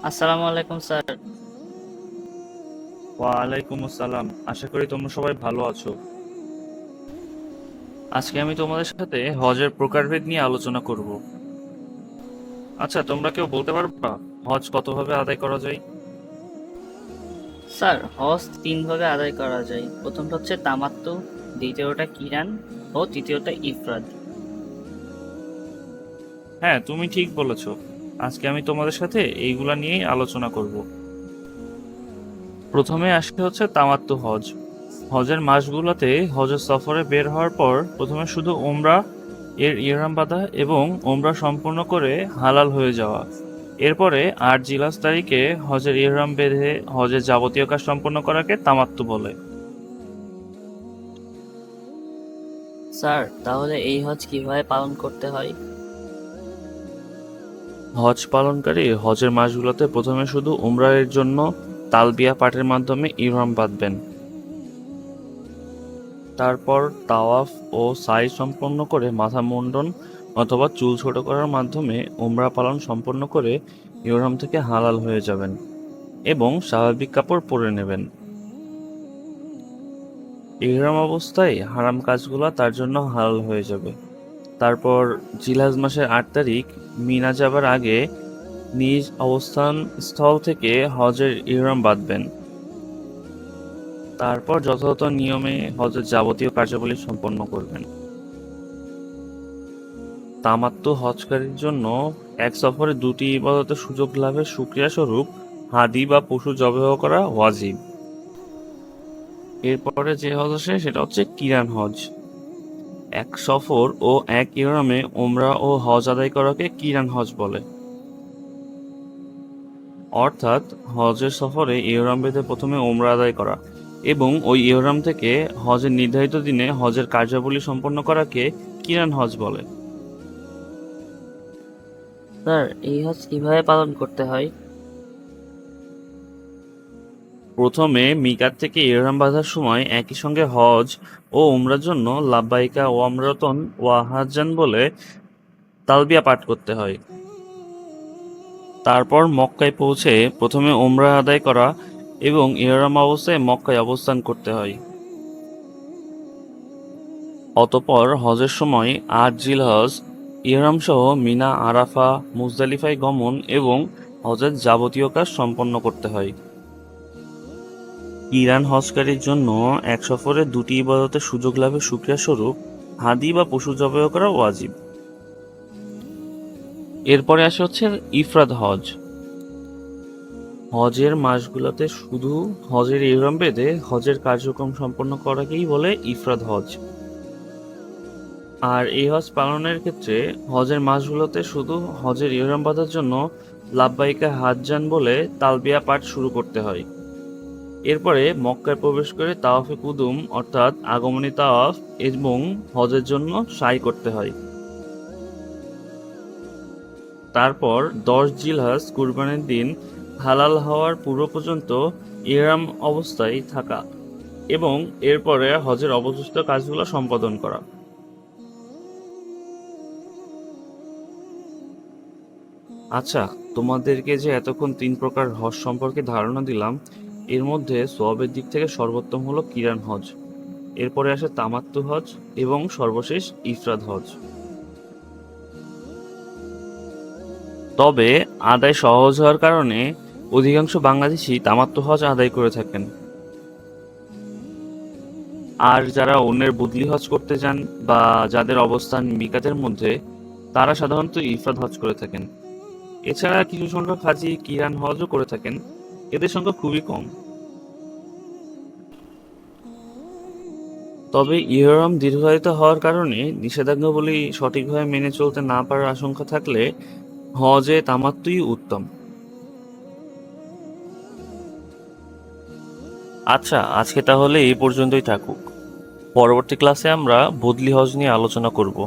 আসসালামু আলাইকুম স্যার। ওয়ালাইকুম আসসালাম। আশা করি তোমরা সবাই ভালো আছো। আজকে আমি তোমাদের সাথে হজের প্রকারভেদ নিয়ে আলোচনা করব। আচ্ছা, তোমরা কেউ বলতে পারবা হজ কতভাবে আদায় করা যায়? স্যার, হজ তিন ভাগে আদায় করা যায়। প্রথমটা হচ্ছে তামাত্তু, দ্বিতীয়টা কিরান ও তৃতীয়টা ইফরাদ। হ্যাঁ, তুমি ঠিক বলেছো। আজকে আমি তোমাদের সাথে এইগুলা নিয়েই আলোচনা করব। প্রথমে আসে হচ্ছে তামাত্তু হজ। হজের মাসগুলোতে হজের সফরে বের হওয়ার পর প্রথমে শুধু ওমরা এর ইহরাম বাঁধা এবং ওমরা সম্পূর্ণ করে হালাল হয়ে যাওয়া। এরপরে ৮ জিলাস তারিখে হজের ইহরাম বেঁধে হজের যাবতীয় কাজ সম্পন্ন করাকে তামাত্তু বলে। স্যার, তাহলে এই হজ কিভাবে পালন করতে হয়? হজ পালনকারী হজের মাসগুলোতে প্রথমে শুধু উমরা এর জন্য তালবিয়া পাঠের মাধ্যমে ইহরাম বাঁধবেন। তারপর তাওয়াফ ও সাই সম্পন্ন করে মাথা মুন্ডন অথবা চুল ছোট করার মাধ্যমে উমরা পালন সম্পন্ন করে ইহরাম থেকে হালাল হয়ে যাবেন এবং স্বাভাবিক কাপড় পরে নেবেন। ইহরাম অবস্থায় হারাম কাজগুলো তার জন্য হালাল হয়ে যাবে। তারপর জিলহজ মাসের ৮ তারিখ মিনা যাবার আগে নিজ অবস্থান স্থল থেকে হজের ইহরাম বাঁধবেন। তারপর যথাযথ নিয়মে হজের যাবতীয় কার্যাবলী সম্পন্ন করবেন। তামাত্তু হজকারীর জন্য এক সফরে দুটি ইবাদতের সুযোগ লাভের সুক্রিয়া স্বরূপ হাদি বা পশু জবেহ করা ওয়াজিব। এরপরে যে হজ আসে সেটা হচ্ছে কিরান হজ। এক সফর ও এক ইহরামে ওমরা ও হজ আদায় করাকে কিরান হজ বলে। অর্থাৎ হজের সফরে ইহরাম বেঁধে প্রথমে ওমরা আদায় করা এবং ওই ইহরাম থেকে হজের নির্ধারিত দিনে হজের কার্যাবলী সম্পন্ন করাকে কিরান হজ বলে। স্যার, এই হজ কিভাবে পালন করতে হয়? প্রথমে মিকাত থেকে ইহরাম বাঁধার সময় একই সঙ্গে হজ ও উমরার জন্য লাব্বাইকা ওয়ামরাতন ওয়া হাজ্জান বলে তালবিয়া পাঠ করতে হয়। তারপর মক্কায় পৌঁছে প্রথমে উমরা আদায় করা এবং ইহরাম অবস্থায় মক্কায় অবস্থান করতে হয়। অতঃপর হজের সময় ৮ জিলহজ ইহরাম সহ মিনা, আরাফা, মুজদালিফায় গমন এবং হজের যাবতীয় কাজ সম্পন্ন করতে হয়। কিরান হজকারীর জন্য এক সফরে দুটি ইবাদতের সুযোগ লাভের সুক্রিয়া স্বরূপ হাদি বা পশু জবাই করা ওয়াজিব। এরপরে আসে হচ্ছে ইফরাদ হজ। হজের মাসগুলোতে শুধু হজের ইহরাম বেঁধে হজের কার্যক্রম সম্পন্ন করাকেই বলে ইফরাদ হজ। আর এই হজ পালনের ক্ষেত্রে হজের মাসগুলোতে শুধু হজের ইহরাম বাঁধার জন্য লাব্বাইকা হাজ্জান বলে তালবিয়া পাঠ শুরু করতে হয়। এরপরে মক্কায় প্রবেশ করে তাওয়াফে কুদুম অর্থাৎ আগমনী তাওয়াফ এবং হজের জন্য সাই করতে হয়। তারপর ১০ জিলহজ কুরবানির দিন হালাল হওয়ার পূর্ব পর্যন্ত ইহরাম অবস্থায় থাকা এবং এরপরে হজের অবশিষ্ট কাজগুলো সম্পাদন করা। আচ্ছা, তোমাদেরকে যে এতক্ষণ ৩ প্রকার হজ সম্পর্কে ধারণা দিলাম, এর মধ্যে সওয়াবের দিক থেকে সর্বোত্তম হলো কিরান হজ। এরপরে আসে তামাত্তু হজ এবং সর্বশেষ ইফরাদ হজ। তবে আদায় সহজ হওয়ার কারণে অধিকাংশ বাংলাদেশী তামাত্তু হজ আদায় করে থাকেন। আর যারা অন্যের বদলি হজ করতে যান বা যাদের অবস্থান মিকাতের মধ্যে, তারা সাধারণত ইফরাদ হজ করে থাকেন। এছাড়া কিছু সংখ্যক হাজি কিরান হজও করে থাকেন, এদের সংখ্যা খুবই কম। তবে ইহরাম দীর্ঘায়িত হওয়ার কারণে নিষেধাজ্ঞাবলী সঠিকভাবে মেনে চলতে না পারার আশঙ্কা থাকলে হজে তামাত্তুই উত্তম। আচ্ছা, আজকে তাহলে এই পর্যন্তই থাকুক। পরবর্তী ক্লাসে আমরা বদলি হজ নিয়ে আলোচনা করব।